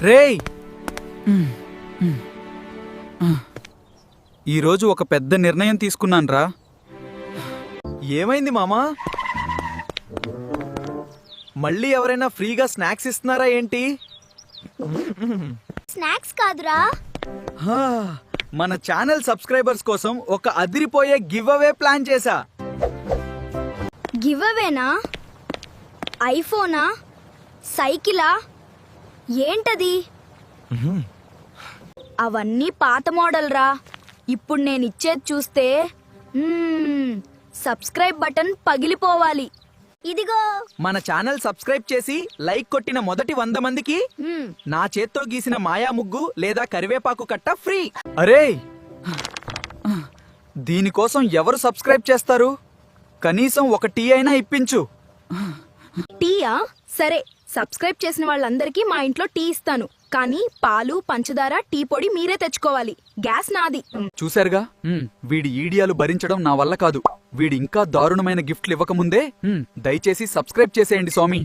రేయ్, ఈరోజు ఒక పెద్ద నిర్ణయం తీసుకున్నాన్రా. ఏమైంది మామా? మళ్ళీ ఎవరైనా ఫ్రీగా స్నాక్స్ ఇస్తున్నారా ఏంటి? స్నాక్స్ కాదురా, హా, మన ఛానల్ సబ్స్క్రైబర్స్ కోసం ఒక అదిరిపోయే గివ్ అవే ప్లాన్ చేశా. గివ్ అవేనా? ఐఫోనా? సైకిలా? ఏంటది? అవన్నీ పాత మోడల్ రా. ఇప్పుడు నేను ఇచ్చేది చూస్తే సబ్స్క్రైబ్ బటన్ పగిలిపోవాలి. ఇదిగో. మన ఛానల్ సబ్స్క్రైబ్ చేసి లైక్ కొట్టిన మొదటి 100 మందికి నా చేత్తో గీసిన మాయా ముగ్గు లేదా కరివేపాకు కట్ట ఫ్రీ. అరే, దీనికోసం ఎవరు సబ్స్క్రైబ్ చేస్తారు? కనీసం ఒక టీ అయినా ఇప్పించు. టీయా? సరే, సబ్స్క్రైబ్ చేసిన వాళ్ళందరికీ మా ఇంట్లో టీ ఇస్తాను. కానీ పాలు, పంచదార, టీ పొడి మీరే తెచ్చుకోవాలి. గ్యాస్ నాది. చూశారుగా, వీడి ఈడియాలు భరించడం నా వల్ల కాదు. వీడి ఇంకా దారుణమైన గిఫ్ట్లు ఇవ్వకముందే దయచేసి సబ్స్క్రైబ్ చేసేయండి స్వామి.